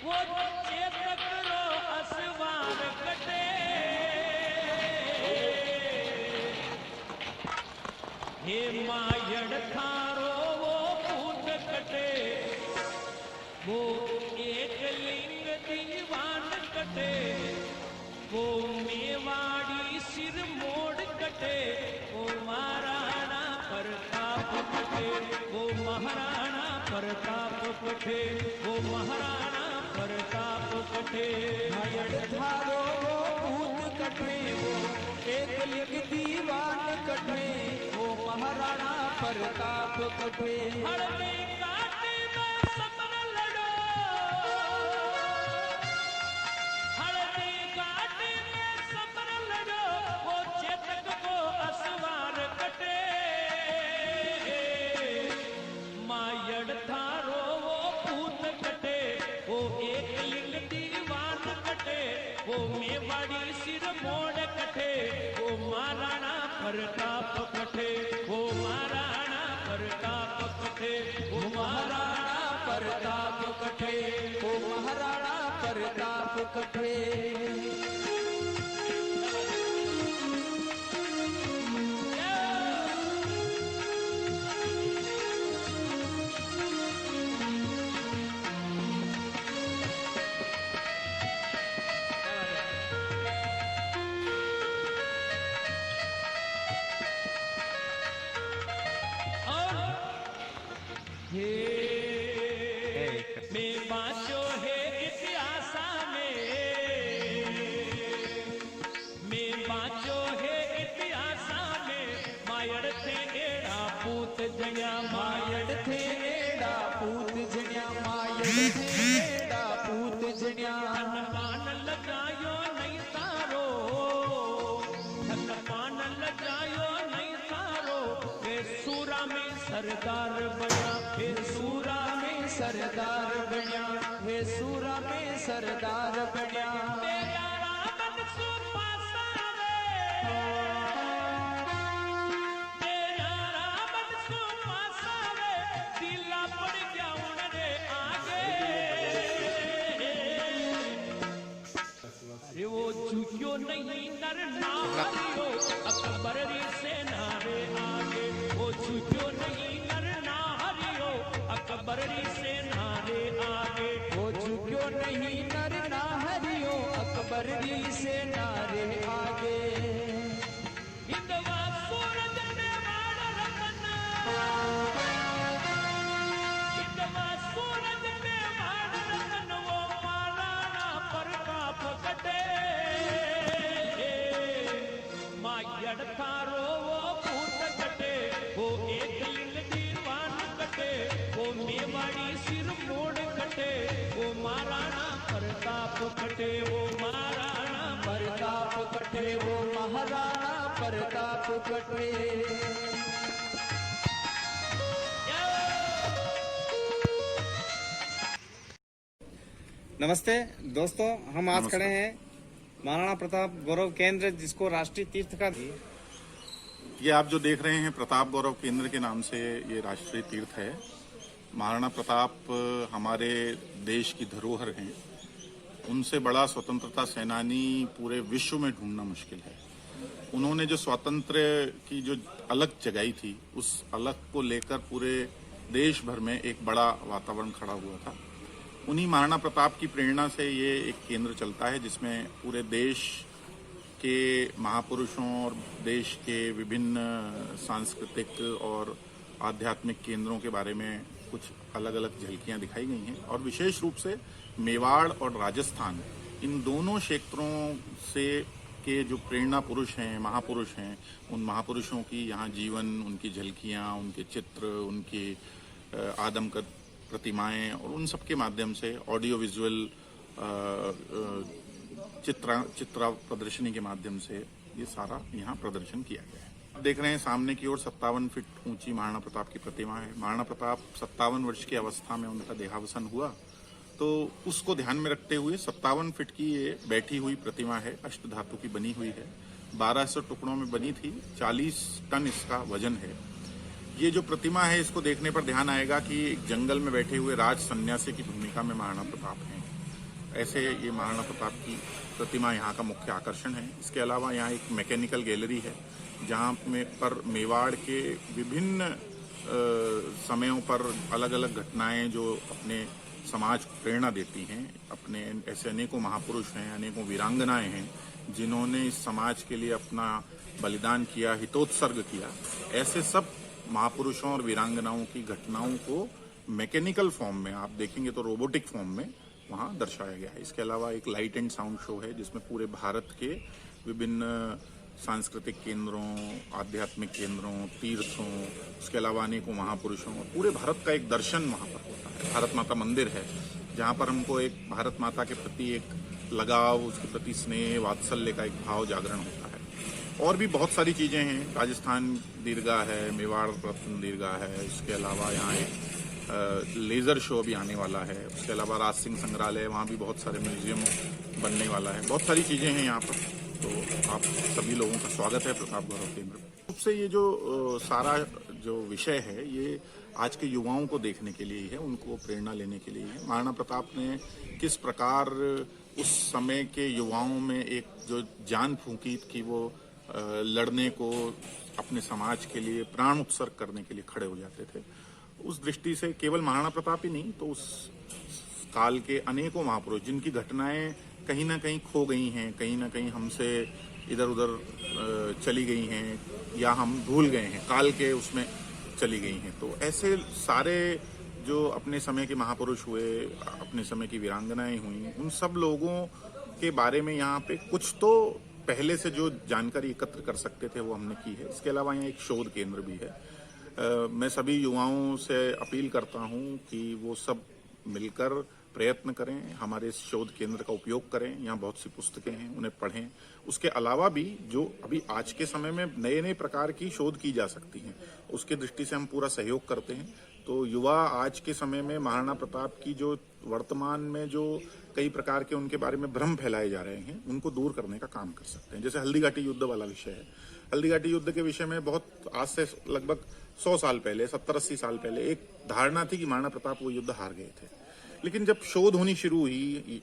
वो चेतक रो असवार कटे, हे मायड़ थारो वो पूत कटे, वो एक लिंग दीवान कटे, वो मेवाड़ी सिर मोड़ कटे, वो महाराणा प्रताप कटे, वो महाराणा प्रताप कटे, वो महाराणा प्रताप कटे। मायड़ थारो वो पूत कटे, वो एक लिंग दीवान कटे, वो महाराणा प्रताप कटे। हड़बे काटे में समर लड़ो, हड़बे काटे में समर लड़ो, वो चेतक को असवार कटे, मायड़ थारो वो पूत कटे, वो एक लिंग दीवान कटे, वो मेवाड़ी सिर मोड़ कटे, वो महाराणा प्रताप कटे, वो महाराणा प्रताप कटे, वो महाराणा प्रताप कटे, वो महाराणा प्रताप कटे। मैं बाँचो है इतिहासा में, मैं बाँचो है इतिहासा में, मायड़ थे एड़ा पूत जया, मायड़ थे एड़ा पूत जण्या, मायड़ थे एड़ा पूत जण्या। मान लगायो नहीं तारो, मान लगायो नहीं तारो, हे सूरा में सरदार बना, हे सूरा में सरदार बण्या, हे सूरा में सरदार बण्या। तेरा रामन सुपासा रे, तेरा रामन सुपासा रे, दिला पड़ गया उनरे आगे, अरे वो झुकियो नहीं नर नारियो, अकबर री सेना रे आगे, वो झुकियो नहीं नर नारियो, अकबर री सेना रे आगे, वो झुक्यो नहीं नर नाहरियो, अकबर री सेना रे आगे। हिंदवा सूरज ने वाड़ रखना, हिंदवा सूरज ने वाड़ रखना, वो महाराणा प्रताप कटे, मायड़ थारो वो पूत कटे, वो एक लिंग दीवान कटे, वो मेवाड़ी सिर मोड़ कटे, वो महाराणा प्रताप कटे, वो महाराणा प्रताप कटे, वो महाराणा प्रताप कटे। नमस्ते दोस्तों, हम आज खड़े हैं महाराणा प्रताप गौरव केंद्र, जिसको राष्ट्रीय तीर्थ का ये आप जो देख रहे हैं प्रताप गौरव केंद्र के नाम से ये राष्ट्रीय तीर्थ है। महाराणा प्रताप हमारे देश की धरोहर हैं। उनसे बड़ा स्वतंत्रता सेनानी पूरे विश्व में ढूंढना मुश्किल है। उन्होंने जो स्वातंत्र्य की जो अलग जगाई थी, उस अलग को लेकर पूरे देश भर में एक बड़ा वातावरण खड़ा हुआ था। उन्हीं महाराणा प्रताप की प्रेरणा से ये एक केंद्र चलता है, जिसमें पूरे देश के महापुरुषों और देश के विभिन्न सांस्कृतिक और आध्यात्मिक केंद्रों के बारे में कुछ अलग अलग झलकियां दिखाई गई हैं। और विशेष रूप से मेवाड़ और राजस्थान, इन दोनों क्षेत्रों से के जो प्रेरणा पुरुष हैं, महापुरुष हैं, उन महापुरुषों की यहाँ जीवन, उनकी झलकियाँ, उनके चित्र, उनकी आदमकद प्रतिमाएं और उन सब के माध्यम से ऑडियो विजुअल चित्रा प्रदर्शनी के माध्यम से ये सारा यहाँ प्रदर्शन किया गया है। देख रहे हैं सामने की ओर 57 फीट ऊंची महाराणा प्रताप की प्रतिमा है। महाराणा प्रताप 57 वर्ष की अवस्था में उनका देहावसान हुआ, तो उसको ध्यान में रखते हुए 57 फीट की ये बैठी हुई प्रतिमा है, अष्ट धातु की बनी हुई है, 1200 टुकड़ों में बनी थी, 40 टन इसका वजन है। ये जो प्रतिमा है, इसको देखने पर ध्यान आएगा कि एक जंगल में बैठे हुए राज सन्यासी की भूमिका में महाराणा प्रताप हैं। ऐसे ये महाराणा प्रताप की प्रतिमा यहाँ का मुख्य आकर्षण है। इसके अलावा यहाँ एक मैकेनिकल गैलरी है जहाँ पर मेवाड़ के विभिन्न समयों पर अलग अलग घटनाएं जो अपने समाज को प्रेरणा देती हैं, अपने ऐसे अनेकों महापुरुष हैं, अनेकों वीरांगनाएं हैं जिन्होंने इस समाज के लिए अपना बलिदान किया, हितोत्सर्ग किया। ऐसे सब महापुरुषों और वीरांगनाओं की घटनाओं को मैकेनिकल फॉर्म में, आप देखेंगे तो रोबोटिक फॉर्म में वहाँ दर्शाया गया है। इसके अलावा एक लाइट एंड साउंड शो है जिसमें पूरे भारत के विभिन्न सांस्कृतिक केंद्रों, आध्यात्मिक केंद्रों, तीर्थों, उसके अलावा अनेकों महापुरुषों, पूरे भारत का एक दर्शन वहाँ पर होता है। भारत माता मंदिर है जहाँ पर हमको एक भारत माता के प्रति एक लगाव, उसके प्रति स्नेह, वात्सल्य का एक भाव जागरण होता है। और भी बहुत सारी चीज़ें हैं। राजस्थान दीर्घा है, मेवाड़ रत्न दीर्घा है, इसके अलावा यहाँ एक लेज़र शो भी आने वाला है। उसके अलावा राज सिंह संग्रहालय, वहाँ भी बहुत सारे म्यूजियम बनने वाला है। बहुत सारी चीज़ें हैं यहाँ पर, तो आप सभी लोगों का स्वागत है प्रताप गौरव केंद्र में। रूप से ये जो सारा जो विषय है ये आज के युवाओं को देखने के लिए ही है, उनको प्रेरणा लेने के लिए है। महाराणा प्रताप ने किस प्रकार उस समय के युवाओं में एक जो जान फूंकी कि वो लड़ने को, अपने समाज के लिए प्राण उत्सर्ग करने के लिए खड़े हो जाते थे। उस दृष्टि से केवल महाराणा प्रताप ही नहीं, तो उस काल के अनेकों महापुरुष जिनकी घटनाएं कहीं ना कहीं खो गई हैं, कहीं ना कहीं हमसे इधर उधर चली गई हैं, या हम भूल गए हैं, काल के उसमें चली गई हैं। तो ऐसे सारे जो अपने समय के महापुरुष हुए, अपने समय की वीरांगनाएं हुई, उन सब लोगों के बारे में यहाँ पे कुछ तो पहले से जो जानकारी एकत्र कर सकते थे वो हमने की है। इसके अलावा यहाँ एक शोध केंद्र भी है। मैं सभी युवाओं से अपील करता हूँ कि वो सब मिलकर प्रयत्न करें, हमारे इस शोध केंद्र का उपयोग करें। यहाँ बहुत सी पुस्तकें हैं, उन्हें पढ़ें। उसके अलावा भी जो अभी आज के समय में नए नए प्रकार की शोध की जा सकती हैं, उसकी दृष्टि से हम पूरा सहयोग करते हैं। तो युवा आज के समय में महाराणा प्रताप की जो वर्तमान में जो कई प्रकार के उनके बारे में भ्रम फैलाए जा रहे हैं, उनको दूर करने का काम कर सकते हैं। जैसे हल्दीघाटी युद्ध वाला विषय है। हल्दीघाटी युद्ध के विषय में बहुत आज से लगभग 100 साल पहले, 70-80 साल पहले एक धारणा थी कि महाराणा प्रताप वो युद्ध हार गए थे। लेकिन जब शोध होनी शुरू हुई,